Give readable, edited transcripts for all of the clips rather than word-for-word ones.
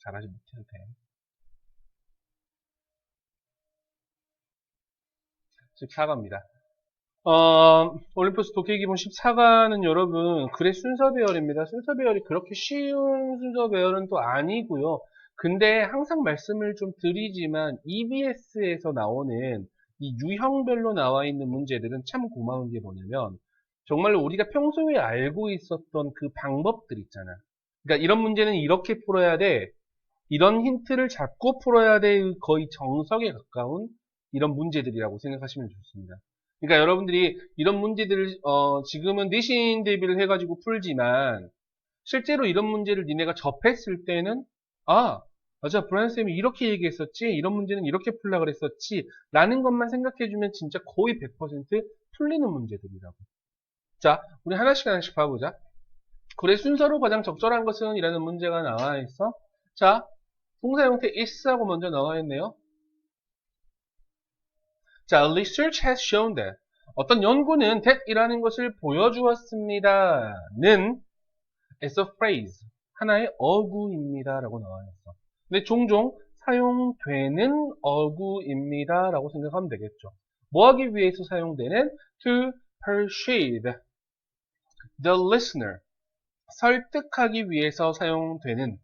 잘하지 못해도 돼. 14가입니다. 올림포스 독해 기본 14가는 여러분, 글의 순서 배열입니다. 순서 배열이 그렇게 쉬운 순서 배열은 또 아니고요. 근데 항상 말씀을 좀 드리지만, EBS에서 나오는 이 유형별로 나와 있는 문제들은 참 고마운 게 뭐냐면, 정말로 우리가 평소에 알고 있었던 그 방법들 있잖아. 그러니까 이런 문제는 이렇게 풀어야 돼. 이런 힌트를 잡고 풀어야 될 거의 정석에 가까운 이런 문제들이라고 생각하시면 좋습니다. 그러니까 여러분들이 이런 문제들을 지금은 내신 대비를 해가지고 풀지만 실제로 이런 문제를 니네가 접했을 때는 아 맞아 브라이언 쌤이 이렇게 얘기했었지 이런 문제는 이렇게 풀라 그랬었지 라는 것만 생각해주면 진짜 거의 100% 풀리는 문제들이라고. 자 우리 하나씩 하나씩 봐보자. 글의 순서로 가장 적절한 것은 이라는 문제가 나와 있어. 자 동사 형태 is하고 먼저 나와 있네요. 자, research has shown that 어떤 연구는 that이라는 것을 보여주었습니다. 는 as a phrase 하나의 어구입니다. 라고 나와 있어. 근데 종종 사용되는 어구입니다. 라고 생각하면 되겠죠. 뭐 하기 위해서 사용되는 to persuade the listener 설득하기 위해서 사용되는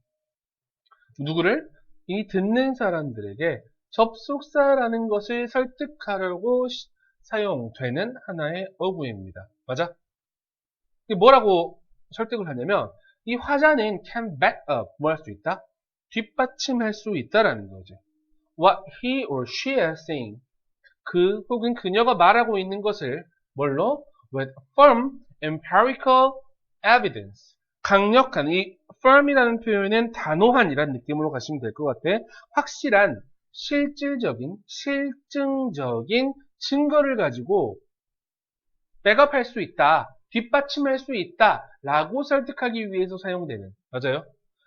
누구를? 이 듣는 사람들에게 접속사라는 것을 설득하려고 사용되는 하나의 어구입니다. 맞아? 이게 뭐라고 설득을 하냐면 이 화자는 can back up 뭐 할 수 있다? 뒷받침할 수 있다라는 거지. What he or she is saying 그 혹은 그녀가 말하고 있는 것을 뭘로? With firm empirical evidence 강력한 이 firm이라는 표현은 단호한이라는 느낌으로 가시면 될 것 같아. 확실한 실질적인 증거를 가지고 백업할 수 있다, 뒷받침할 수 있다 라고 설득하기 위해서 사용되는 맞아요?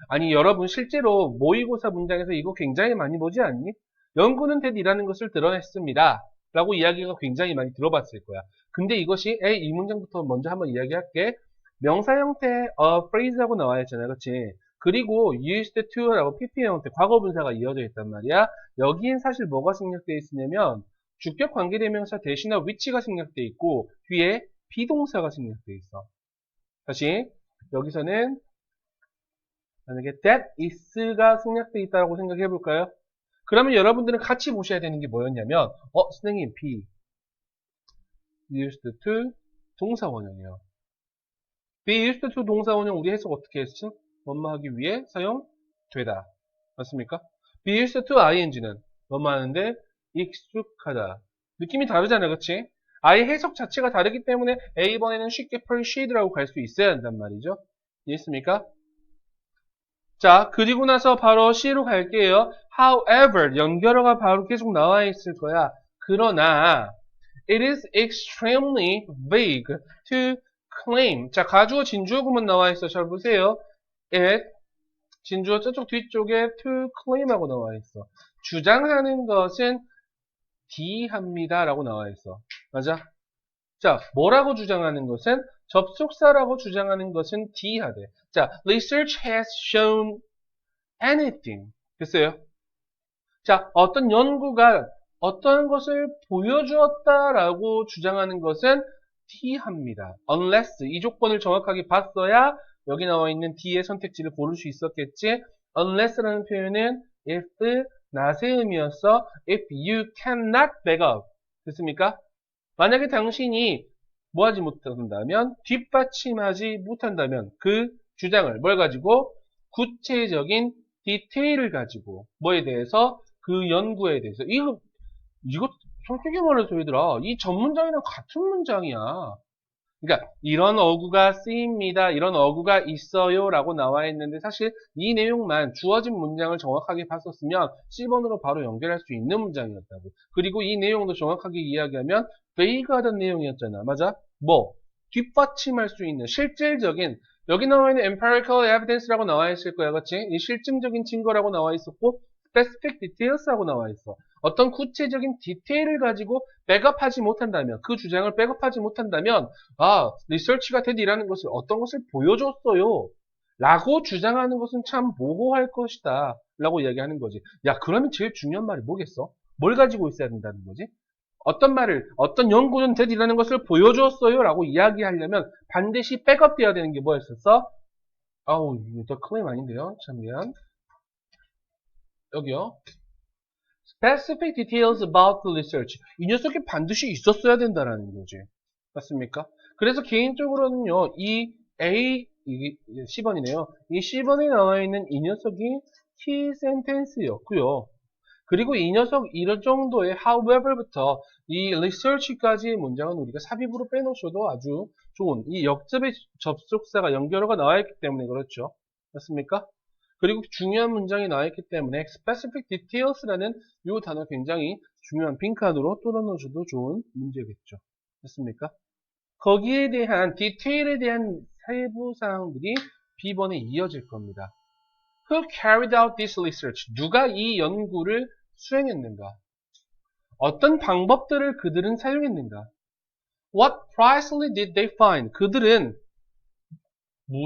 아니 여러분 실제로 모의고사 문장에서 이거 굉장히 많이 보지 않니? 연구는 that이라는 것을 드러냈습니다 라고 이야기가 굉장히 많이 들어봤을 거야. 근데 이것이 이 문장부터 먼저 한번 이야기할게. 명사 형태 phrase하고 나와 있잖아요. 그렇지? 그리고 used to라고 PP 형태 과거분사가 이어져 있단 말이야. 여기엔 사실 뭐가 생략되어 있으냐면 주격 관계대명사 대신에 which가 생략되어 있고 뒤에 비동사가 생략되어 있어. 다시 여기서는 만약에 that is가 생략되어 있다고 생각해 볼까요? 그러면 여러분들은 같이 보셔야 되는 게 뭐였냐면 선생님 be used to 동사원형이요. be used to 동사원형 우리 해석 어떻게 했죠? 뭐뭐하기 위해 사용되다. 맞습니까? be used to ing는 뭐뭐하는데 익숙하다. 느낌이 다르잖아, 그치? 아예 해석 자체가 다르기 때문에 A번에는 쉽게 persuade라고 갈 수 있어야 한단 말이죠. 이해했습니까? 자, 그리고 나서 바로 C로 갈게요. However, 연결어가 바로 계속 나와 있을 거야. 그러나 it is extremely vague to claim. 자, 가주어 진주어구문 나와 있어. 잘 보세요. it 진주어 저쪽 뒤쪽에 to claim 하고 나와 있어. 주장하는 것은 D합니다 라고 나와 있어. 맞아? 자, 뭐라고 주장하는 것은? 접속사라고 주장하는 것은 D하대. 자, research has shown anything. 됐어요? 자, 어떤 연구가 어떤 것을 보여주었다라고 주장하는 것은 D합니다. unless 이 조건을 정확하게 봤어야 여기 나와 있는 D의 선택지를 고를 수 있었겠지. unless라는 표현은 if not의 의미였어. if you cannot back up. 됐습니까? 만약에 당신이 뭐 하지 못한다면 뒷받침하지 못한다면 그 주장을 뭘 가지고 구체적인 디테일을 가지고 뭐에 대해서 그 연구에 대해서 이거 솔직히 말해서 얘들아 이 전 문장이랑 같은 문장이야. 그러니까 이런 어구가 쓰입니다. 이런 어구가 있어요 라고 나와 있는데 사실 이 내용만 주어진 문장을 정확하게 봤었으면 C번으로 바로 연결할 수 있는 문장이었다고. 그리고 이 내용도 정확하게 이야기하면 vague하던 내용이었잖아. 맞아? 뭐? 뒷받침할 수 있는 실질적인 여기 나와 있는 empirical evidence라고 나와 있을 거야. 그치? 이 실증적인 증거라고 나와 있었고 specific details라고 나와 있어. 어떤 구체적인 디테일을 가지고 백업하지 못한다면 그 주장을 백업하지 못한다면 리서치가 that이라는 것을 어떤 것을 보여줬어요 라고 주장하는 것은 참 모호할 것이다. 라고 이야기하는 거지. 야, 그러면 제일 중요한 말이 뭐겠어? 뭘 가지고 있어야 된다는 거지? 어떤 말을, 어떤 연구는 됐이라는 것을 보여주었어요. 라고 이야기하려면 반드시 백업되어야 되는 게 뭐였었어? 아우, 이거 클레임 아닌데요? 참 미안. 여기요. Specific details about the research. 이 녀석이 반드시 있었어야 된다라는 거지. 맞습니까? 그래서 개인적으로는요, 이 A, 이게 10번이네요. 이 10번에 나와 있는 이 녀석이 key sentence였고요. 그리고 이 녀석 이런 정도의 however부터 이 research까지의 문장은 우리가 삽입으로 빼놓으셔도 아주 좋은 이 역접의 접속사가 연결어가 나와 있기 때문에 그렇죠. 맞습니까? 그리고 중요한 문장이 나와 있기 때문에 specific details라는 이 단어 굉장히 중요한 빈칸으로 뚫어 넣으셔도 좋은 문제겠죠. 맞습니까? 거기에 대한 디테일에 대한 세부 사항들이 B번에 이어질 겁니다. Who carried out this research? 누가 이 연구를 수행했는가? 어떤 방법들을 그들은 사용했는가? What precisely did they find? 그들은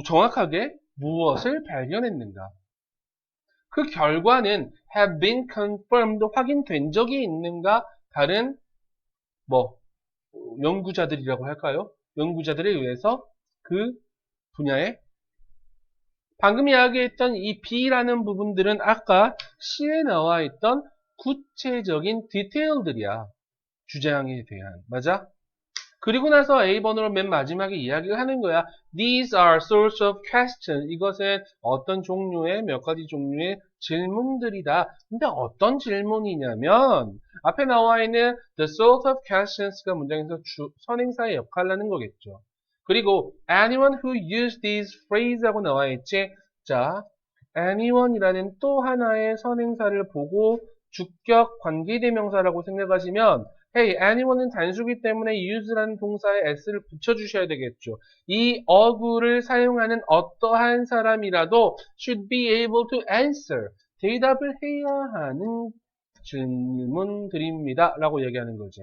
정확하게 무엇을 발견했는가? 그 결과는 have been confirmed, 확인된 적이 있는가? 다른 연구자들이라고 할까요? 연구자들에 의해서 그 분야에 방금 이야기했던 이 B라는 부분들은 아까 C에 나와 있던 구체적인 디테일들이야. 주장에 대한. 맞아? 그리고 나서 A번으로 맨 마지막에 이야기를 하는 거야. These are sorts of questions. 이것은 어떤 종류의, 몇 가지 종류의 질문들이다. 근데 어떤 질문이냐면, 앞에 나와 있는 the sort of questions가 문장에서 선행사의 역할을 하는 거겠죠. 그리고 anyone who used these phrase하고 나와 있지. 자, anyone이라는 또 하나의 선행사를 보고 주격 관계대명사라고 생각하시면 Hey, anyone은 단수기 때문에 use라는 동사에 s를 붙여주셔야 되겠죠. 이 어구를 사용하는 어떠한 사람이라도 should be able to answer. 대답을 해야 하는 질문들입니다. 라고 얘기하는 거지.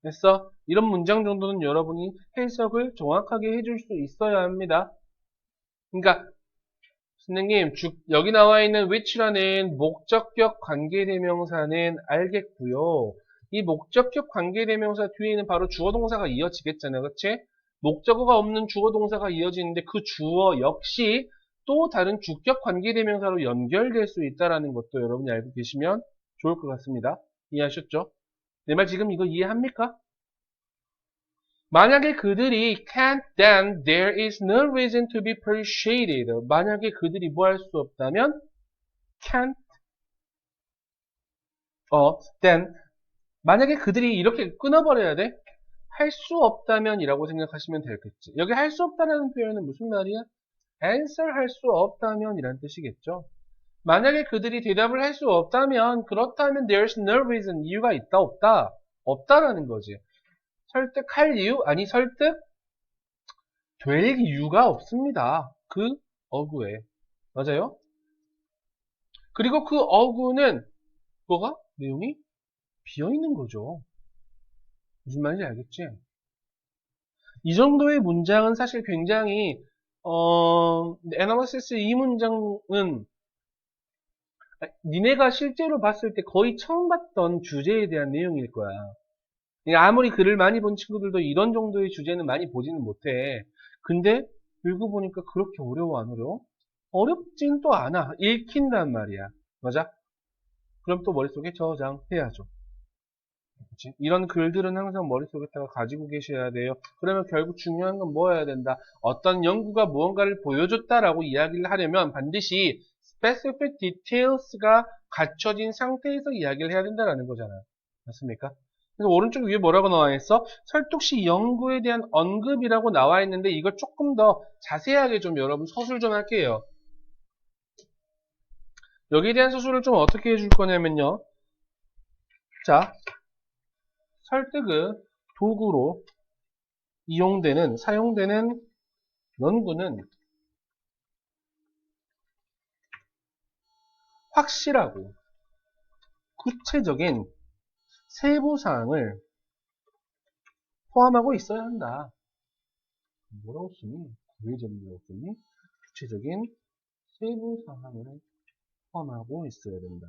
됐어? 이런 문장 정도는 여러분이 해석을 정확하게 해줄 수 있어야 합니다. 그러니까 선생님, 여기 나와 있는 which라는 목적격 관계대명사는 알겠고요. 이 목적격 관계대명사 뒤에는 바로 주어동사가 이어지겠잖아요. 그치? 목적어가 없는 주어동사가 이어지는데 그 주어 역시 또 다른 주격 관계대명사로 연결될 수 있다는 것도 여러분이 알고 계시면 좋을 것 같습니다. 이해하셨죠? 내 말 지금 이거 이해합니까? 만약에 그들이 can't, then there is no reason to be persuaded. 만약에 그들이 뭐 할 수 없다면 can't, then 만약에 그들이 이렇게 끊어버려야 돼? 할 수 없다면 이라고 생각하시면 되겠지. 여기 할 수 없다라는 표현은 무슨 말이야? answer 할 수 없다면 이란 뜻이겠죠. 만약에 그들이 대답을 할 수 없다면 그렇다면 there's no reason, 이유가 있다 없다? 없다라는 거지. 설득할 이유? 아니 설득? 될 이유가 없습니다. 그 어구에. 맞아요? 그리고 그 어구는 뭐가? 내용이 비어있는 거죠. 무슨 말인지 알겠지? 이 정도의 문장은 사실 굉장히 애나리시스 이 문장은 니네가 실제로 봤을 때 거의 처음 봤던 주제에 대한 내용일 거야. 그러니까 아무리 글을 많이 본 친구들도 이런 정도의 주제는 많이 보지는 못해. 근데 읽어보니까 그렇게 어려워 안 어려워? 어렵진 또 않아. 읽힌단 말이야. 맞아? 그럼 또 머릿속에 저장해야죠. 그치? 이런 글들은 항상 머릿속에다가 가지고 계셔야 돼요. 그러면 결국 중요한 건 뭐여야 된다? 어떤 연구가 무언가를 보여줬다라고 이야기를 하려면 반드시 specific details가 갖춰진 상태에서 이야기를 해야 된다는 거잖아. 맞습니까? 그래서 오른쪽 위에 뭐라고 나와 있어? 설득 시 연구에 대한 언급이라고 나와 있는데 이걸 조금 더 자세하게 좀 여러분 서술 좀 할게요. 여기에 대한 서술을 좀 어떻게 해줄 거냐면요. 자, 설득의 도구로 사용되는 연구는 확실하고 구체적인 세부사항을 포함하고 있어야 한다. 뭐라고 쓰니? 구체적인 세부 사항을 포함하고 있어야 된다.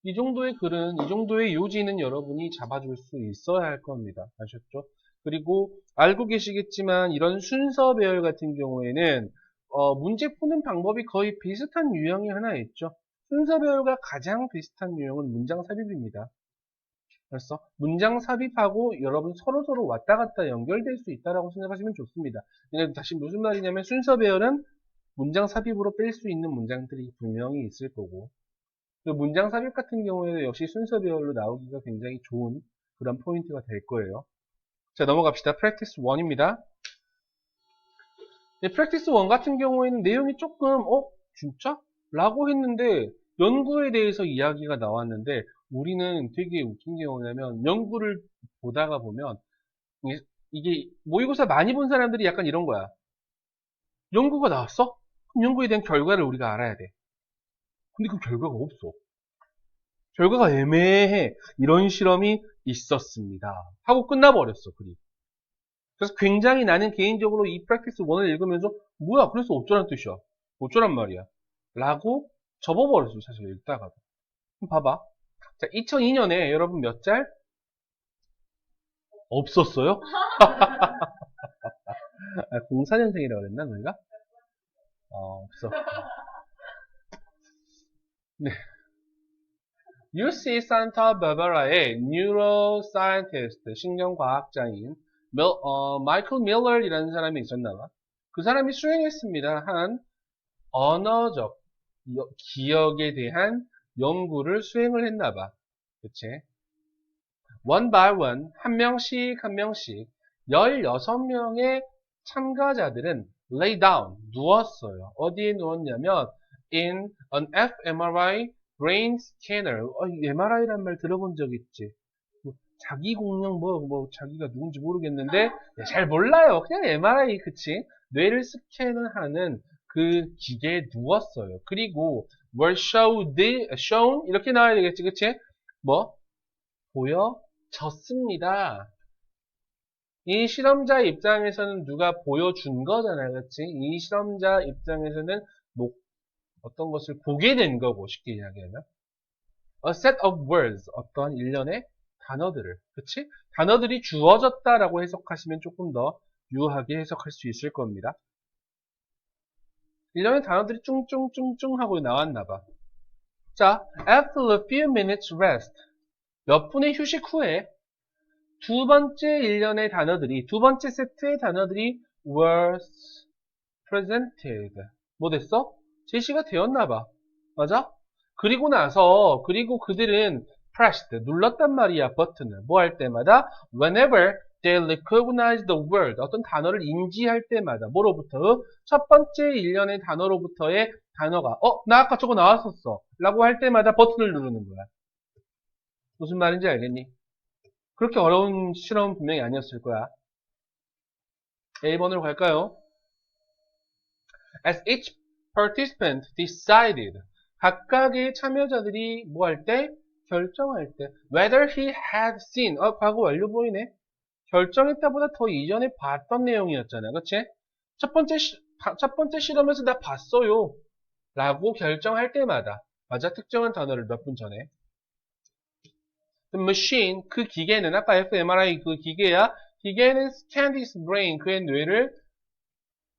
이 정도의 글은, 이 정도의 요지는 여러분이 잡아줄 수 있어야 할 겁니다. 아셨죠? 그리고 알고 계시겠지만 이런 순서 배열 같은 경우에는 문제 푸는 방법이 거의 비슷한 유형이 하나 있죠. 순서 배열과 가장 비슷한 유형은 문장 삽입입니다. 그래서 문장 삽입하고 여러분 서로서로 왔다 갔다 연결될 수 있다라고 생각하시면 좋습니다. 그러니까 다시 무슨 말이냐면 순서 배열은 문장 삽입으로 뺄 수 있는 문장들이 분명히 있을 거고, 그 문장 삽입 같은 경우에는 역시 순서 배열로 나오기가 굉장히 좋은 그런 포인트가 될 거예요. 자, 넘어갑시다. 프랙티스 1입니다. 프랙티스 1 같은 경우에는 내용이 조금 진짜? 라고 했는데 연구에 대해서 이야기가 나왔는데, 우리는 되게 웃긴 게 뭐냐면 연구를 보다가 보면 이게 모의고사 많이 본 사람들이 약간 이런 거야. 연구가 나왔어? 그럼 연구에 대한 결과를 우리가 알아야 돼. 근데 그 결과가 없어. 결과가 애매해. 이런 실험이 있었습니다. 하고 끝나버렸어, 글이. 그래서 굉장히 나는 개인적으로 이 프랙티스 1을 읽으면서 뭐야, 그래서 어쩌란 뜻이야. 어쩌란 말이야. 라고 접어버렸어, 사실 읽다가도. 그럼 봐봐. 자, 2002년에 여러분 몇 짤? 없었어요? 04년생이라고 그랬나, 너희가? 없어. 네. UC 산타 바바라의 뉴로사이언티스트, 신경과학자인 마이클 밀러이라는 사람이 있었나봐. 그 사람이 수행했습니다. 한 언어적 기억에 대한 연구를 수행을 했나봐. 그치? one by one, 한 명씩 한 명씩 16명의 참가자들은 lay down, 누웠어요. 어디에 누웠냐면 in an fMRI brain scanner. MRI란 말 들어본 적 있지? 자기 공룡 자기가 누군지 모르겠는데 잘 몰라요. 그냥 MRI, 그치? 뇌를 스캔하는 그 기계에 누웠어요. 그리고 were shown 이렇게 나와야 되겠지, 그치? 보여졌습니다. 이 실험자 입장에서는 누가 보여준 거잖아요, 그치? 이 실험자 입장에서는 어떤 것을 보게 된 거고, 쉽게 이야기하면 a set of words, 어떤 일련의 단어들을, 그치? 단어들이 주어졌다라고 해석하시면 조금 더 유하게 해석할 수 있을 겁니다. 일련의 단어들이 쭝쭝쭝쭝 하고 나왔나봐. 자, after a few minutes rest, 몇 분의 휴식 후에 두 번째 일련의 단어들이, 두 번째 세트의 단어들이 were presented. 뭐 됐어? 제시가 되었나봐. 맞아? 그리고 그들은 pressed, 눌렀단 말이야, 버튼을. 뭐 할 때마다? whenever they recognize the word, 어떤 단어를 인지할 때마다, 뭐로부터? 첫 번째 일련의 단어로부터의 단어가, 나 아까 저거 나왔었어. 라고 할 때마다 버튼을 누르는 거야. 무슨 말인지 알겠니? 그렇게 어려운 실험은 분명히 아니었을 거야. A번으로 갈까요? As each participant decided, 각각의 참여자들이 뭐 할 때? 결정할 때. Whether he had seen, 과거 완료 보이네. 결정했다보다 더 이전에 봤던 내용이었잖아. 그치? 첫 번째 실험에서 나 봤어요. 라고 결정할 때마다. 맞아? 특정한 단어를 몇 분 전에. The machine, 그 기계는, 아까 fMRI 그 기계야. 기계는 scanned his brain, 그의 뇌를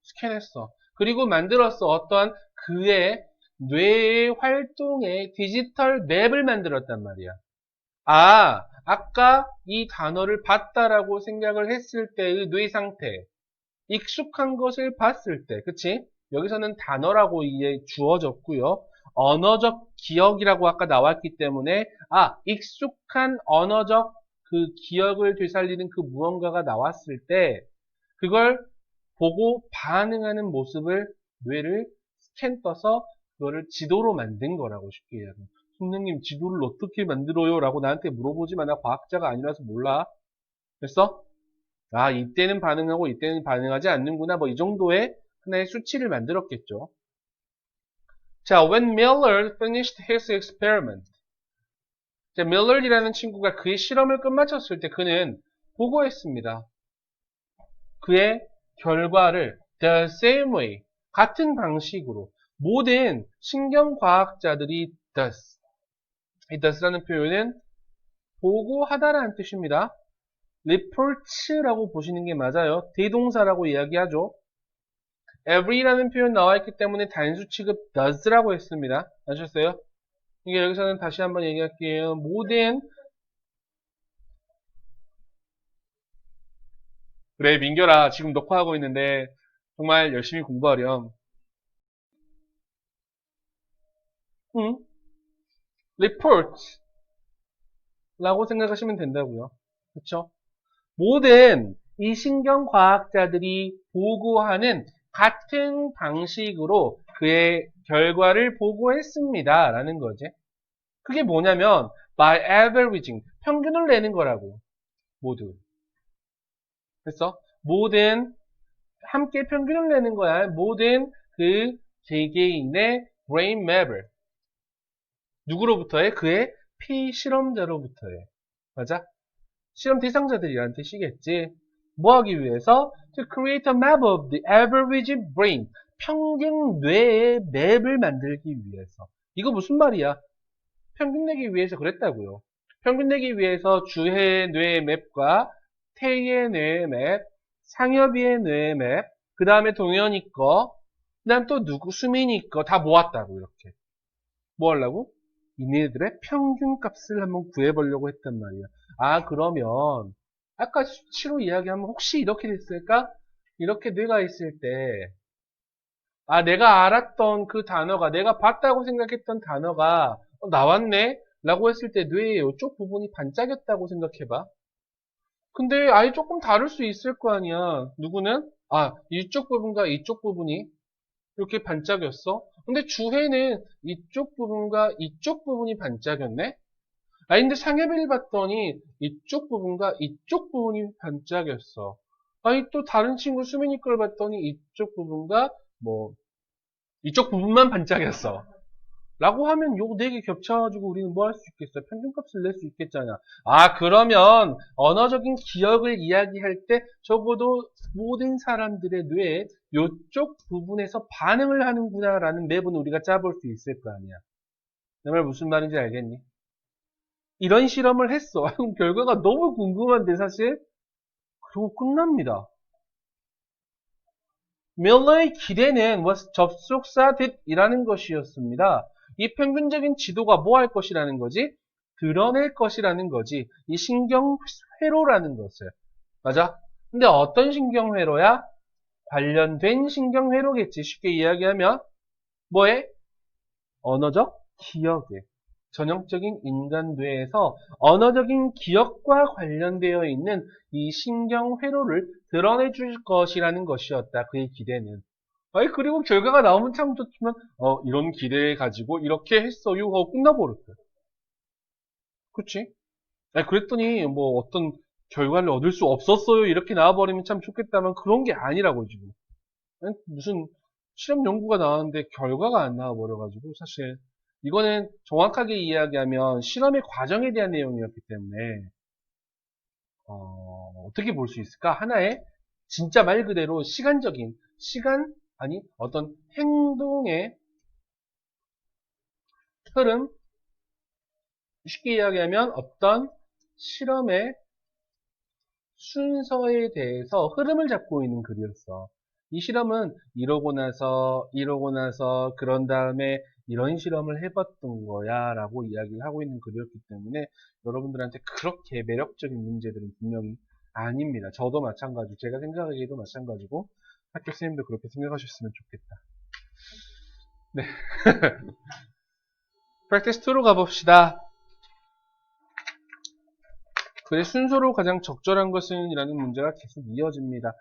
스캔했어. 그리고 만들었어. 어떠한 그의 뇌의 활동의 디지털 맵을 만들었단 말이야. 아까 이 단어를 봤다라고 생각을 했을 때의 뇌 상태, 익숙한 것을 봤을 때, 그치? 여기서는 단어라고 주어졌고요. 언어적 기억이라고 아까 나왔기 때문에 익숙한 언어적 그 기억을 되살리는 그 무언가가 나왔을 때 그걸 보고 반응하는 모습을 뇌를 스캔 떠서 그거를 지도로 만든 거라고 쉽게 이야기해요. 선생님, 지도를 어떻게 만들어요? 라고 나한테 물어보지만 나 과학자가 아니라서 몰라. 그랬어? 이때는 반응하고 이때는 반응하지 않는구나. 이 정도의 하나의 수치를 만들었겠죠. 자, when Miller finished his experiment. 자, 밀러이라는 친구가 그의 실험을 끝마쳤을 때 그는 보고했습니다. 그의 결과를 the same way, 같은 방식으로 모든 신경과학자들이 does. 이 does라는 표현은 보고하다라는 뜻입니다. reports라고 보시는 게 맞아요. 대동사라고 이야기하죠. every라는 표현 나와있기 때문에 단수 취급 does라고 했습니다. 아셨어요? 이게 여기서는 다시 한번 얘기할게요. 모든 그래 민결아 지금 녹화하고 있는데 정말 열심히 공부하렴. 응? reports 라고 생각하시면 된다고요. 그쵸? 모든 이 신경과학자들이 보고하는 같은 방식으로 그의 결과를 보고했습니다. 라는 거지. 그게 뭐냐면 by averaging 평균을 내는 거라고. 모두. 그래서 모든 함께 평균을 내는 거야. 모든 그 개개인의 brain map을 누구로부터해? 그의 피실험자로부터해. 맞아? 실험 대상자들이라는 뜻이겠지. 뭐 하기 위해서? To create a map of the average brain. 평균 뇌의 맵을 만들기 위해서. 이거 무슨 말이야? 평균 내기 위해서 그랬다고요. 평균 내기 위해서 주해의 뇌의 맵과 태희의 뇌의 맵, 상엽이의 뇌의 맵, 그 다음에 동현이 거, 그 다음 또 누구, 수민이 거 다 모았다고 이렇게. 뭐 하려고? 이네들의 평균 값을 한번 구해보려고 했단 말이야. 아, 그러면 아까 수치로 이야기하면 혹시 이렇게 됐을까? 이렇게 뇌가 있을 때, 아, 내가 알았던 그 단어가, 내가 봤다고 생각했던 단어가 나왔네? 라고 했을 때 뇌의 이쪽 부분이 반짝였다고 생각해봐. 근데 아예 조금 다를 수 있을 거 아니야. 누구는? 아, 이쪽 부분과 이쪽 부분이 이렇게 반짝였어. 근데 주해는 이쪽 부분과 이쪽 부분이 반짝였네? 아, 근데 상해비를 봤더니 이쪽 부분과 이쪽 부분이 반짝였어. 아니, 또 다른 친구 수민이 걸 봤더니 이쪽 부분과 뭐, 이쪽 부분만 반짝였어. 라고 하면 요 네 개 겹쳐가지고 우리는 뭐 할 수 있겠어? 평균값을 낼 수 있겠잖아. 아, 그러면 언어적인 기억을 이야기할 때 적어도 모든 사람들의 뇌에 요쪽 부분에서 반응을 하는구나라는 맵은 우리가 짜볼 수 있을 거 아니야. 내 말 무슨 말인지 알겠니? 이런 실험을 했어. 그럼 결과가 너무 궁금한데 사실? 그리고 끝납니다. 밀러의 기대는 접속사듯이라는 것이었습니다. 이 평균적인 지도가 뭐 할 것이라는 거지? 드러낼 것이라는 거지. 이 신경회로라는 것을. 맞아? 근데 어떤 신경회로야? 관련된 신경회로겠지. 쉽게 이야기하면 뭐에? 언어적 기억에. 전형적인 인간 뇌에서 언어적인 기억과 관련되어 있는 이 신경회로를 드러내 줄 것이라는 것이었다. 그의 기대는. 아니, 그리고 결과가 나오면 참 좋지만, 이런 기대 가지고 이렇게 했어요. 하고 끝나버렸어요. 그치? 아니, 그랬더니 뭐 어떤 결과를 얻을 수 없었어요. 이렇게 나와버리면 참 좋겠다만 그런 게 아니라고 지금. 아니, 무슨 실험 연구가 나왔는데 결과가 안 나와버려가지고 사실 이거는 정확하게 이야기하면 실험의 과정에 대한 내용이었기 때문에 어떻게 볼 수 있을까? 하나의 진짜 말 그대로 시간적인 시간 아니 어떤 행동의 흐름 쉽게 이야기하면 어떤 실험의 순서에 대해서 흐름을 잡고 있는 글이었어. 이 실험은 이러고 나서, 그런 다음에 이런 실험을 해봤던 거야 라고 이야기를 하고 있는 글이었기 때문에 여러분들한테 그렇게 매력적인 문제들은 분명히 아닙니다. 저도 마찬가지고, 제가 생각하기에도 마찬가지고, 학교 선생님도 그렇게 생각하셨으면 좋겠다. 네. practice 2로 가봅시다. 그의 순서로 가장 적절한 것은? 이라는 문제가 계속 이어집니다.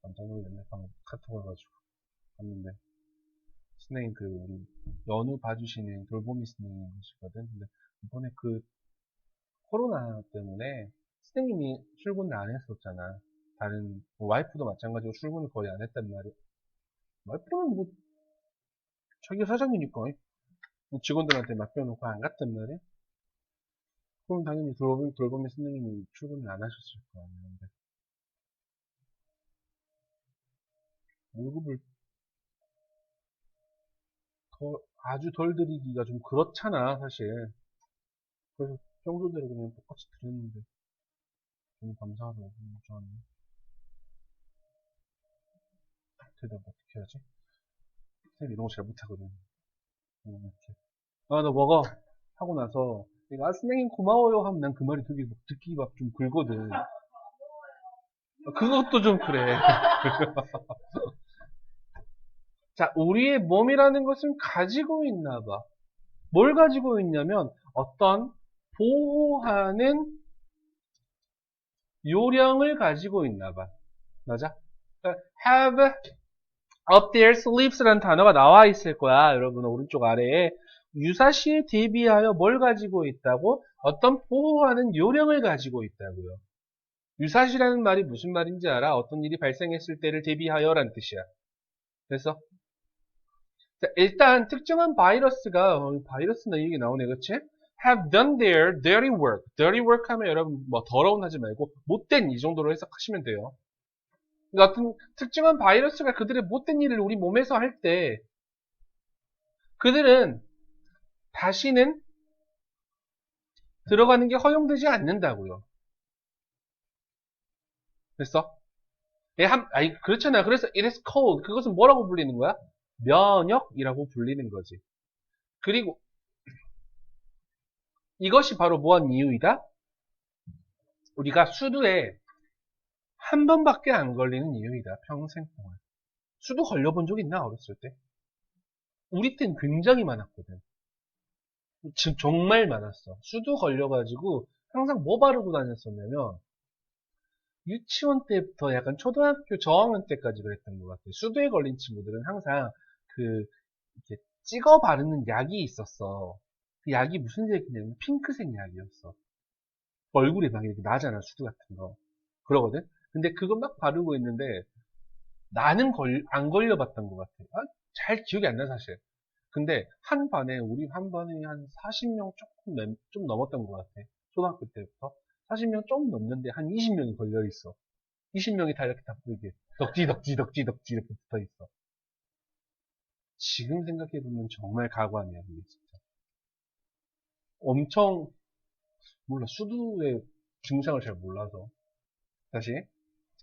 깜짝 놀랐네. 방금 카톡을 가지고 봤는데 선생님 그 우리 연우 봐주시는 돌보미 선생님이시거든. 근데 이번에 그 코로나 때문에 선생님이 출근을 안 했었잖아. 다른 뭐 와이프도 마찬가지로 출근을 거의 안 했단 말이야. 와이프는 뭐 자기 사장이니까 직원들한테 맡겨놓고 안 갔단 말이야. 그럼 당연히 돌봄의 선생님이 출근을 안 하셨을 거 아니에요. 근데 월급을 아주 덜 드리기가 좀 그렇잖아, 사실. 그래서 평소대로 그냥 똑같이 드렸는데, 너무 감사하다고 저는 대답 어떻게 하지? 선생님 이런 거 잘 못하거든. 이렇게. 아, 너 먹어. 하고 나서, 내가, 아, 선생님 고마워요 하면 난 그 말이 되게 듣기 막 좀 굴거든. 그것도 좀 그래. 자, 우리의 몸이라는 것은 가지고 있나 봐. 뭘 가지고 있냐면, 어떤 보호하는 요령을 가지고 있나 봐. 맞아? have up their sleeves라는 단어가 나와 있을 거야. 여러분, 오른쪽 아래에. 유사시에 대비하여 뭘 가지고 있다고? 어떤 보호하는 요령을 가지고 있다고요. 유사시라는 말이 무슨 말인지 알아? 어떤 일이 발생했을 때를 대비하여라는 뜻이야. 그래서 자, 일단 특정한 바이러스가 바이러스나 이게 나오네, 그렇지? Have done their dirty work. dirty work 하면 여러분 뭐 더러운 하지 말고 못된 이 정도로 해석하시면 돼요. 그러니까 어떤 특정한 바이러스가 그들의 못된 일을 우리 몸에서 할 때 그들은 다시는 들어가는 게 허용되지 않는다고요. 됐어? 아니, 그렇잖아. 그래서 it is called. 그것은 뭐라고 불리는 거야? 면역이라고 불리는 거지. 그리고 이것이 바로 뭐한 이유이다? 우리가 수두에 한 번밖에 안 걸리는 이유이다. 평생 동안. 수두 걸려본 적 있나? 어렸을 때? 우리 땐 굉장히 많았거든. 정말 많았어. 수두 걸려가지고 항상 뭐 바르고 다녔었냐면 유치원 때부터 약간 초등학교 저학년 때까지 그랬던 것 같아. 수두에 걸린 친구들은 항상 그 이렇게 찍어 바르는 약이 있었어. 그 약이 무슨 색이냐면 핑크색 약이었어. 얼굴에 막 이렇게 나잖아, 수두 같은 거. 그러거든? 근데 그거 막 바르고 있는데 나는 안 걸려봤던 것 같아. 아, 잘 기억이 안 나, 사실. 근데 우리 한 반에 한 40명 좀 넘었던 것 같아. 초등학교 때부터. 40명 좀 넘는데 한 20명이 걸려있어. 20명이 다 이렇게 다 이렇게 덕지 이렇게 붙어 있어. 지금 생각해보면 정말 가관이야, 그게 진짜. 엄청, 몰라, 수두의 증상을 잘 몰라서. 다시.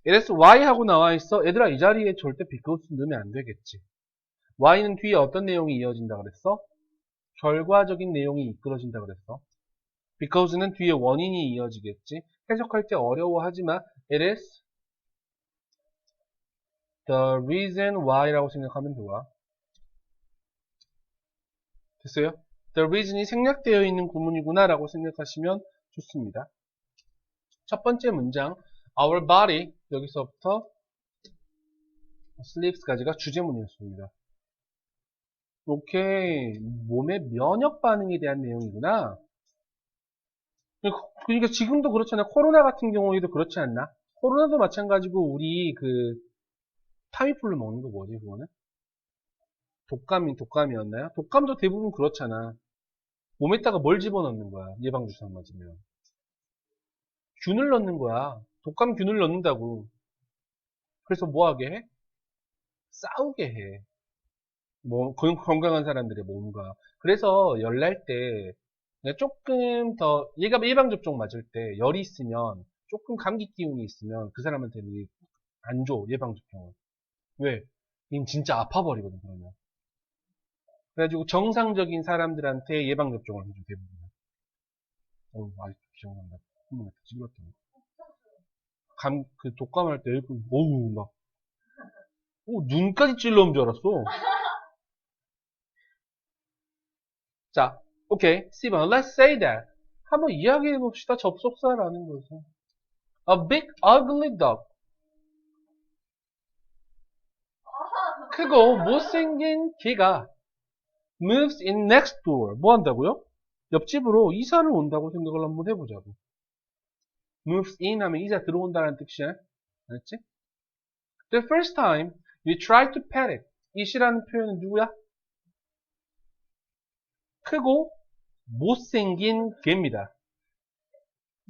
이래서 Y 하고 나와 있어. 얘들아, 이 자리에 절대 because 넣으면 안 되겠지. Y는 뒤에 어떤 내용이 이어진다 그랬어? 결과적인 내용이 이끌어진다 그랬어. Because는 뒤에 원인이 이어지겠지. 해석할 때 어려워하지만 it is the reason why라고 생각하면 좋아. 됐어요? The reason이 생략되어 있는 구문이구나 라고 생각하시면 좋습니다. 첫 번째 문장 Our body 여기서부터 sleeps까지가 주제문이었습니다. 오케이, 몸의 면역 반응에 대한 내용이구나. 그러니까 지금도 그렇잖아. 코로나 같은 경우에도 그렇지 않나? 코로나도 마찬가지고 우리 그 타미플루 먹는 거 뭐지 그거는? 독감이었나요? 독감도 대부분 그렇잖아. 몸에다가 뭘 집어넣는 거야? 예방주사 맞으면. 균을 넣는 거야. 독감균을 넣는다고. 그래서 뭐 하게 해? 싸우게 해. 뭐 건강한 사람들의 몸과. 그래서 열날 때 조금 더 예방접종 맞을 때 열이 있으면 조금 감기 기운이 있으면 그 사람한테는 안 줘, 예방접종을. 왜? 인 진짜 아파버리거든, 그러면. 그래가지고 정상적인 사람들한테 예방접종을 해줘, 대부분. 아직도 기억난다. 한번 찔렀던 거. 그 독감할 때, 어우, 막, 눈까지 찔러온 줄 알았어. 자, 오케이. 10번. Let's say that. 한번 이야기해 봅시다. 접속사라는 것은. A big ugly dog. 크고 못생긴 개가 moves in next door. 뭐 한다고요? 옆집으로 이사를 온다고 생각을 한번 해보자고. moves in 하면 이사 들어온다는 뜻이야. 알았지? The first time you try to pet it. it이라는 표현은 누구야? 크고 못생긴 개입니다.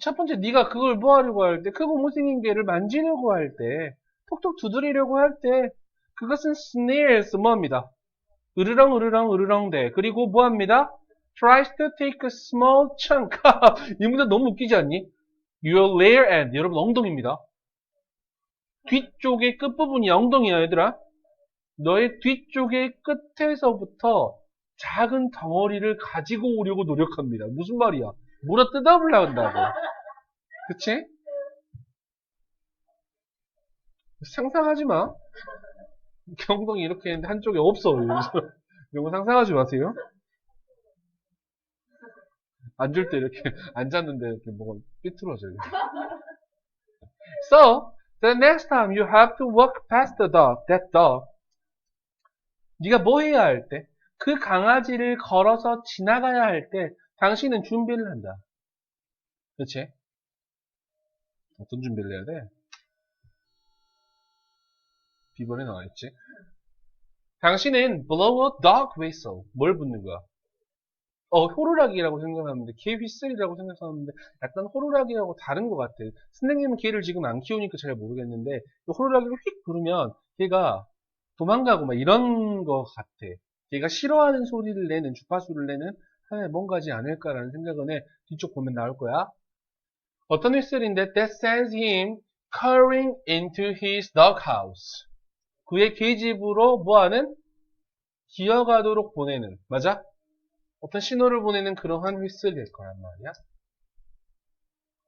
첫 번째, 네가 그걸 뭐 하려고 할 때, 크고 못생긴 개를 만지려고 할 때, 톡톡 두드리려고 할 때, 그것은 snares 뭐합니다. 으르렁 으르렁 으르렁대. 그리고 뭐합니다. tries to take a small chunk. 이 문제 너무 웃기지 않니? Your rear end. 여러분 엉덩이입니다. 뒤쪽의 끝부분이 엉덩이야 얘들아. 너의 뒤쪽의 끝에서부터 작은 덩어리를 가지고 오려고 노력합니다. 무슨 말이야? 물어 뜯어보려고 한다고. 그치? 상상하지 마. 엉덩이 이렇게 했는데 한쪽에 없어. 이런 거 상상하지 마세요. 앉을 때 이렇게 앉았는데 이렇게 뭐가 삐뚤어져요. So, the next time you have to walk past the dog, that dog, 네가 뭐 해야 할 때, 그 강아지를 걸어서 지나가야 할 때, 당신은 준비를 한다. 그렇지? 어떤 준비를 해야 돼? 비번에 나와있지? 당신은 blow a dog whistle. 뭘 붓는 거야? 호루라기라고 생각하는데, 개 휘슬이라고 생각하는데, 약간 호루라기하고 다른 것 같아. 선생님은 개를 지금 안 키우니까 잘 모르겠는데, 호루라기를 휙 부르면, 걔가 도망가고 막 이런 것 같아. 걔가 싫어하는 소리를 내는, 주파수를 내는 하나의 뭔가지 않을까라는 생각은 해. 뒤쪽 보면 나올 거야. 어떤 휘슬인데, that sends him curring into his doghouse. 그의 계집으로 뭐하는? 기어가도록 보내는. 맞아? 어떤 신호를 보내는 그러한 휘슬일 거란 말이야.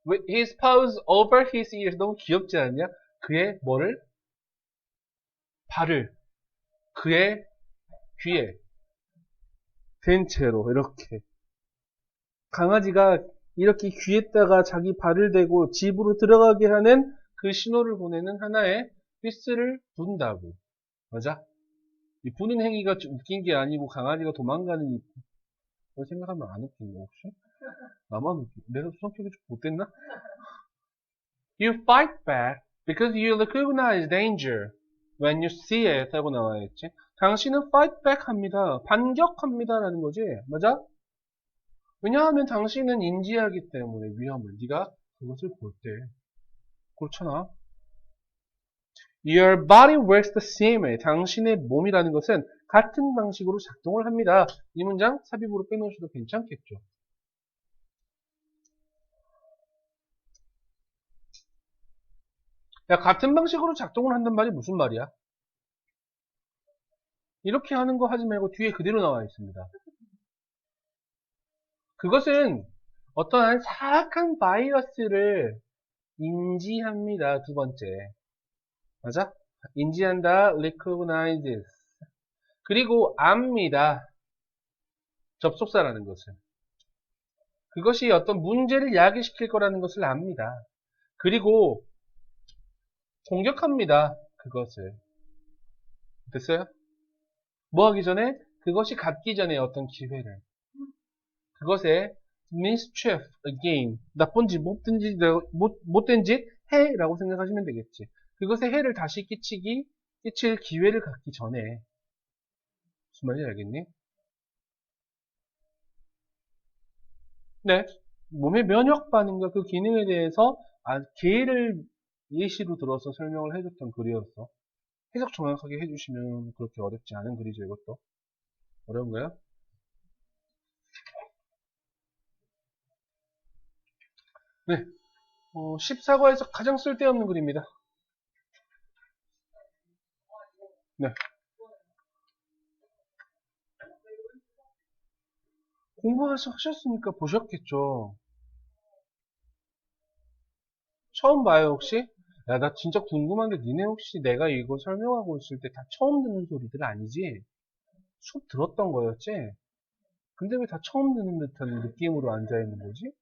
With his paws over his ears. 너무 귀엽지 않냐? 그의 뭐를? 발을 그의 귀에 댄 채로 이렇게. 강아지가 이렇게 귀에다가 자기 발을 대고 집으로 들어가게 하는 그 신호를 보내는 하나의 휘슬을 분다고. 맞아? 이 부는 행위가 좀 웃긴 게 아니고 강아지가 도망가는 걸 생각하면 안 웃긴 거 혹시? 나만 웃긴. 내가 성격이 좀 못됐나? You fight back because you recognize danger when you see it 하고 나와있지. 당신은 fight back 합니다. 반격합니다 라는 거지. 맞아? 왜냐하면 당신은 인지하기 때문에 위험을. 네가 그것을 볼 때. 그렇잖아. Your body works the same way. 당신의 몸이라는 것은 같은 방식으로 작동을 합니다. 이 문장 삽입으로 빼놓으셔도 괜찮겠죠. 야, 같은 방식으로 작동을 한단 말이 무슨 말이야? 이렇게 하는 거 하지 말고 뒤에 그대로 나와 있습니다. 그것은 어떠한 사악한 바이러스를 인지합니다. 두 번째. 맞아? 인지한다. recognizes. 그리고 압니다. 접속사라는 것을. 그것이 어떤 문제를 야기시킬 거라는 것을 압니다. 그리고 공격합니다. 그것을. 됐어요? 뭐 하기 전에? 그것이 갖기 전에 어떤 기회를. 그것에 mischief, again, 나쁜 짓, 못된 짓, 해라고 생각하시면 되겠지. 그것에 해를 다시 끼칠 기회를 갖기 전에. 무슨 말인지 알겠니? 네. 몸의 면역 반응과 그 기능에 대해서 개를 예시로 들어서 설명을 해줬던 글이었어. 해석 정확하게 해주시면 그렇게 어렵지 않은 글이죠, 이것도. 어려운가요? 네. 14과에서 가장 쓸데없는 글입니다. 네. 공부하셨으니까 보셨겠죠. 처음 봐요, 혹시? 야, 나 진짜 궁금한 게 니네 혹시 내가 이거 설명하고 있을 때 다 처음 듣는 소리들 아니지? 수업 들었던 거였지? 근데 왜 다 처음 듣는 듯한 느낌으로 앉아있는 거지?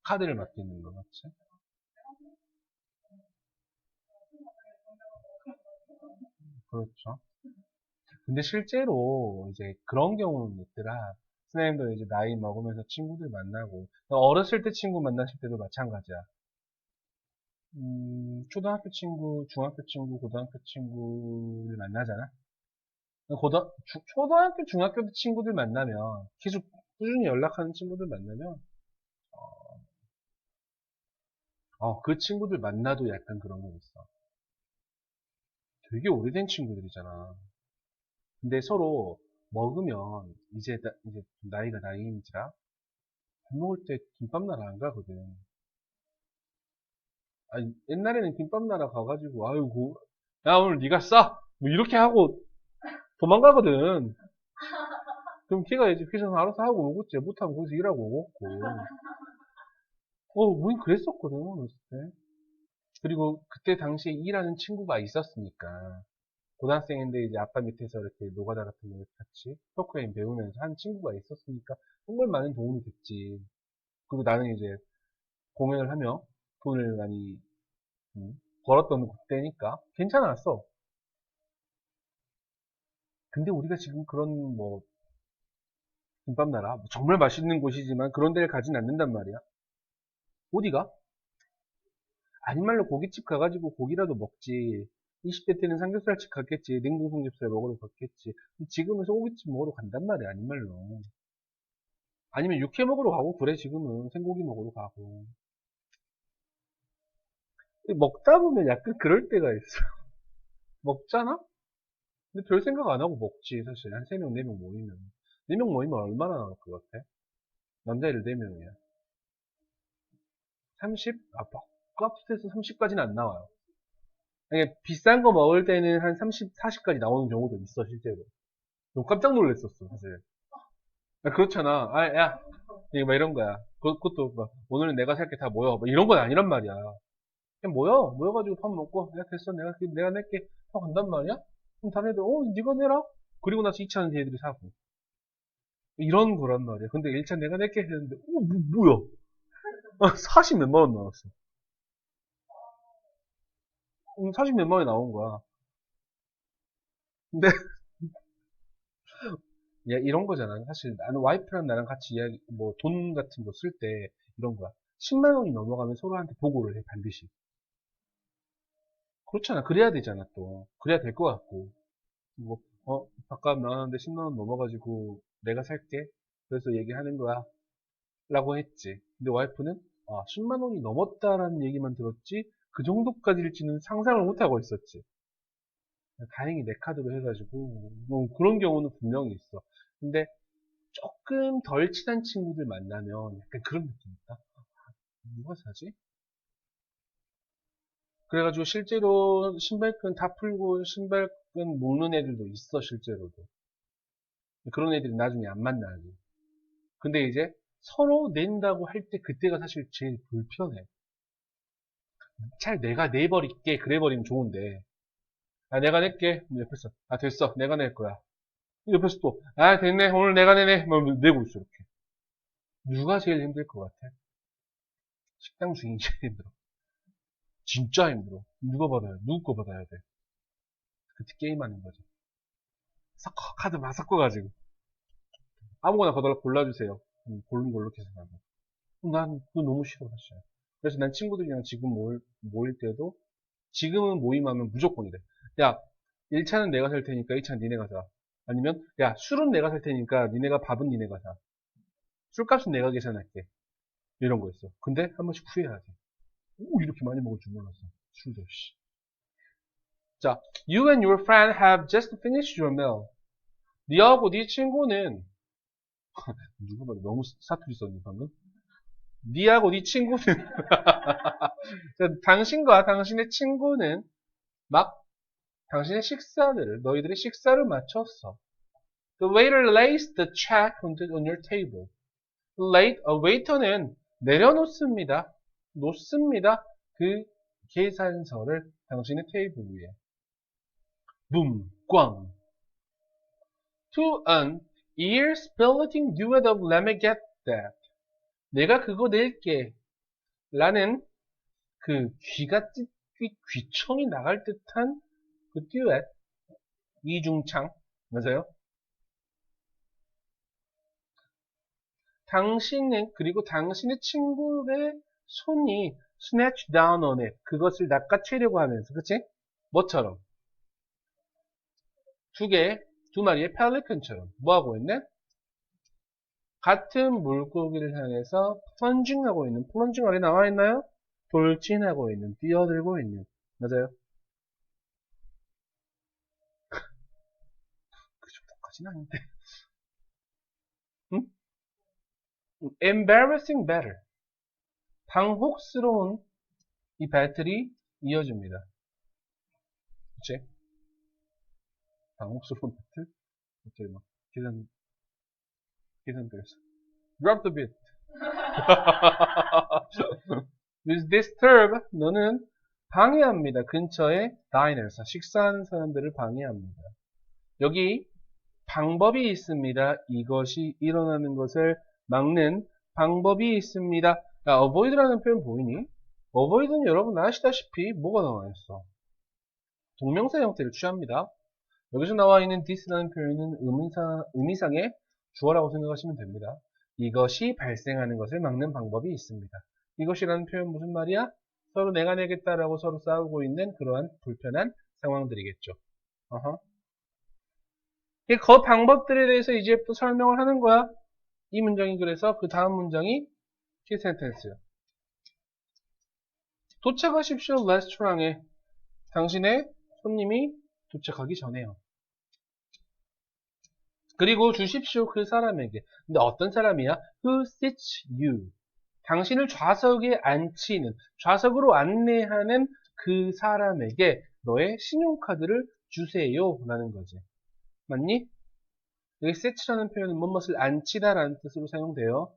카드를 맡기는 거 같지? 그렇죠. 근데 실제로 이제 그런 경우는 있더라. 선생님도 이제 나이 먹으면서 친구들 만나고, 어렸을 때 친구 만났을 때도 마찬가지야. 초등학교 친구, 중학교 친구, 고등학교 친구를 만나잖아? 초등학교, 중학교 때 친구들 만나면, 계속 꾸준히 연락하는 친구들 만나면, 그 친구들 만나도 약간 그런 건 있어. 되게 오래된 친구들이잖아. 근데 서로 먹으면, 이제 나이가 나이인지라, 밥 먹을 때 김밥 나라 안 가거든. 아니, 옛날에는 김밥 나라 가가지고, 아이고, 야, 오늘 네가 싸! 뭐 이렇게 하고 도망가거든. 그럼 걔가 이제 회사에서 알아서 하고 오겠지. 못하면 거기서 일하고 오겠고. 우린 그랬었거든, 어렸을 때. 그리고 그때 당시에 일하는 친구가 있었으니까. 고등학생인데 이제 아빠 밑에서 이렇게 노가다 같은 거 같이 프로그램 배우면서 한 친구가 있었으니까 정말 많은 도움이 됐지. 그리고 나는 이제 공연을 하며 돈을 많이 벌었던 그때니까 괜찮았어. 근데 우리가 지금 그런 뭐 김밥 나라 뭐 정말 맛있는 곳이지만 그런 데를 가진 않는단 말이야. 어디가? 아닌 말로 고깃집 가가지고 고기라도 먹지. 20대 때는 삼겹살집 갔겠지. 냉동 삼겹살 먹으러 갔겠지. 근데 지금은 소고기집 먹으러 간단 말이야. 아닌 말로. 아니면 육회 먹으러 가고 그래 지금은 생고기 먹으러 가고. 근데 먹다 보면 약간 그럴 때가 있어. 먹잖아? 근데 별 생각 안 하고 먹지 사실. 한 3명, 4명 모이면. 4명 모이면 얼마나 나올 것 같아? 남자애를 4명이야. 30? 값에서 30까지는 안 나와요. 아니, 비싼 거 먹을 때는 한 30, 40까지 나오는 경우도 있어, 실제로. 좀 깜짝 놀랐었어, 사실. 그렇잖아. 야, 이거 막 이런 거야. 그것도 막, 오늘은 내가 살게 다 모여. 뭐 이런 건 아니란 말이야. 그냥 모여가지고 밥 먹고, 야, 됐어. 내가 낼게. 하고 간단 말이야? 그럼 다른 애들, 니가 내라? 그리고 나서 2차는 걔들이 사고. 이런 거란 말이야. 근데 1차 내가 낼게 했는데, 뭐야? 40 몇만 원 나왔어. 40 몇만 원이 나온 거야. 근데 야, 이런 거잖아. 사실 나는 와이프랑 나랑 같이 이야기, 뭐, 돈 같은 거 쓸 때 이런 거야. 10만 원이 넘어가면 서로한테 보고를 해, 반드시. 그렇잖아. 그래야 되잖아, 또. 그래야 될 것 같고. 뭐, 밥값 나왔는데 10만 원 넘어가지고 내가 살게. 그래서 얘기하는 거야. 라고 했지. 근데 와이프는, 10만 원이 넘었다라는 얘기만 들었지, 그 정도까지일지는 상상을 못하고 있었지. 다행히 내 카드로 해가지고, 뭐 그런 경우는 분명히 있어. 근데 조금 덜 친한 친구들 만나면 약간 그런 느낌 있다. 누가 사지? 그래가지고 실제로 신발끈 다 풀고 신발끈 묶는 애들도 있어, 실제로도. 그런 애들이 나중에 안 만나지. 근데 이제 서로 낸다고 할 때 그때가 사실 제일 불편해. 잘 내가 내버릴게. 그래 버리면 좋은데. 내가 낼게. 옆에서. 됐어. 내가 낼 거야. 옆에서 또, 됐네. 오늘 내가 내네. 뭐 내고 있어, 이렇게. 누가 제일 힘들 것 같아? 식당 주인이 제일 힘들어. 진짜 힘들어. 누구 거 받아야 돼? 그때 게임하는 거지. 카드 막 섞어가지고. 아무거나 골라주세요. 고른 걸로 계산하고. 난 그거 너무 싫어, 사실. 그래서 난 친구들이랑 지금 모일 때도, 지금은 모임하면 무조건 이래. 야, 1차는 내가 살 테니까 2차는 니네가 사. 아니면, 야, 술은 내가 살 테니까 니네가 밥은 니네가 사. 술값은 내가 계산할게. 이런 거 있어. 근데 한 번씩 후회하지. 이렇게 많이 먹을 줄 몰랐어. 술도, 씨. 자, you and your friend have just finished your meal. 니하고 네 친구는 누가 봐도 너무 사투리 썼니 방금? 니하고 네 친구는 당신과 당신의 친구는 막 당신의 너희들의 식사를 마쳤어. The waiter lays the check on your table. waiter는 내려놓습니다. 놓습니다. 그 계산서를 당신의 테이블 위에. 붐, 꽝. To an ear-splitting duet of Let me get that. 내가 그거 낼게. 라는 그 귀청이 나갈 듯한 그 듀엣. 이중창. 맞아요? 그리고 당신의 친구의 손이 snatch down on it. 그것을 낚아채려고 하면서, 그치? 뭐처럼? 두 마리의 펠리컨처럼 뭐 하고 있네? 같은 물고기를 향해서 플런징하고 있는, 플런징 어디 나와 있나요? 돌진하고 있는, 뛰어들고 있는. 맞아요? 그 정도까지는 아닌데. 응? Embarrassing battle. 당혹스러운 이 배틀이 이어집니다. 그치? 당혹스러운 배틀? 갑자기 막 계산되었어. Drop the beat. With disturb, 너는 방해합니다. 근처에 diners, 식사하는 사람들을 방해합니다. 여기 방법이 있습니다. 이것이 일어나는 것을 막는 방법이 있습니다. 야, avoid라는 표현 보이니? avoid는 여러분 아시다시피 뭐가 나와 있어? 동명사 형태를 취합니다. 여기서 나와 있는 this라는 표현은 의미상의 주어라고 생각하시면 됩니다. 이것이 발생하는 것을 막는 방법이 있습니다. 이것이라는 표현 무슨 말이야? 서로 내가 내겠다라고 서로 싸우고 있는 그러한 불편한 상황들이겠죠. 그 방법들에 대해서 이제부터 설명을 하는 거야. 이 문장이 그래서 그 다음 문장이 키 센텐스야. 도착하십시오 레스토랑에. 당신의 손님이 도착하기 전에요. 그리고 주십시오 그 사람에게. 근데 어떤 사람이야? Who sits you? 당신을 좌석에 앉히는, 좌석으로 안내하는 그 사람에게 너의 신용카드를 주세요 라는 거지. 맞니? 여기 sit라는 표현은 무엇을 앉히다 라는 뜻으로 사용돼요.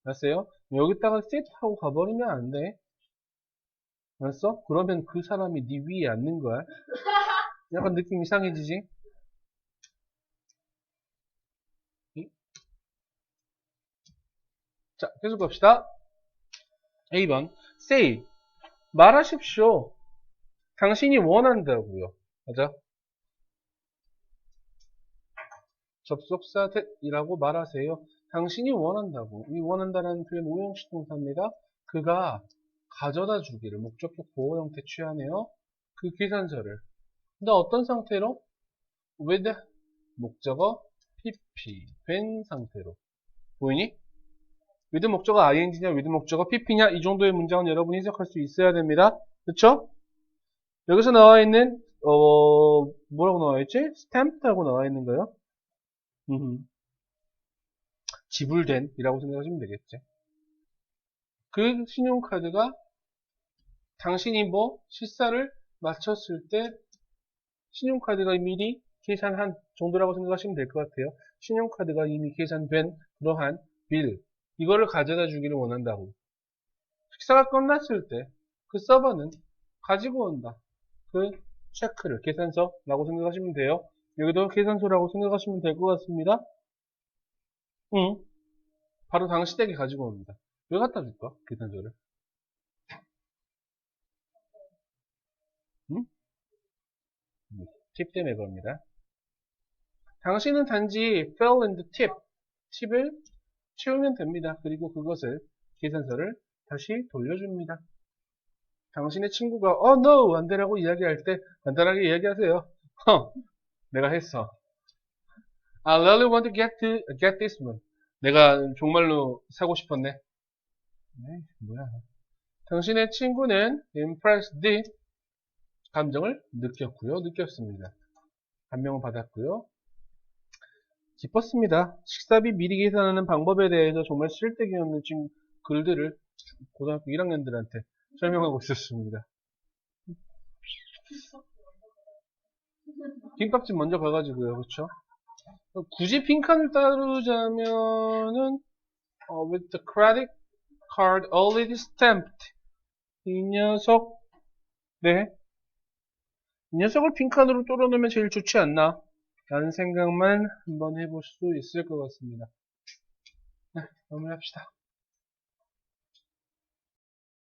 알았어요? 여기다가 sit 하고 가버리면 안 돼. 알았어? 그러면 그 사람이 네 위에 앉는 거야. 약간 느낌 이상해지지? 자, 계속 갑시다. A번. say. 말하십시오. 당신이 원한다고요. 맞아? 접속사 that이라고 말하세요. 당신이 원한다고. 이 원한다라는 표현 오형식 동사입니다. 그가 가져다 주기를 목적격 보호 형태 취하네요. 그 계산서를. 근데 어떤 상태로? with 목적어 pp 된 상태로. 보이니? with 목적어 ing냐 with 목적어 pp냐 이 정도의 문장은 여러분이 해석할 수 있어야 됩니다. 그쵸? 여기서 나와 있는 뭐라고 나와 있지? stamped하고 나와 있는 거요. 지불된 이라고 생각하시면 되겠지. 그 신용카드가 당신이 뭐 식사를 마쳤을 때 신용카드가 미리 계산한 정도라고 생각하시면 될 것 같아요. 신용카드가 이미 계산된 그러한 빌 이거를 가져다 주기를 원한다고. 식사가 끝났을 때 그 서버는 가지고 온다. 그 체크를 계산서라고 생각하시면 돼요. 여기도 계산서라고 생각하시면 될 것 같습니다. 바로 당신에게 가지고 옵니다. 왜 갖다 줄까? 계산서를. 팁 때문에 그럽니다. 당신은 단지 fill in the tip, 팁을 채우면 됩니다. 그리고 그것을 계산서를 다시 돌려줍니다. 당신의 친구가 no 안 되라고 이야기할 때 간단하게 이야기하세요. 내가 했어. I really want to get this one. 내가 정말로 사고 싶었네. 네, 뭐야. 당신의 친구는 impressed 감정을 느꼈고요. 느꼈습니다. 감명을 받았고요. 기뻤습니다. 식사비 미리 계산하는 방법에 대해서 정말 쓸데기 없는 지금 글들을 고등학교 1학년들한테 설명하고 있었습니다. 김밥집 먼저 가가지고요. 그렇죠? 굳이 빈칸을 따르자면은 with the credit card already stamped 이 녀석 네. 이 녀석을 빈칸으로 뚫어놓으면 제일 좋지 않나? 라는 생각만 한번 해볼 수 있을 것 같습니다. 네, 마무리합시다.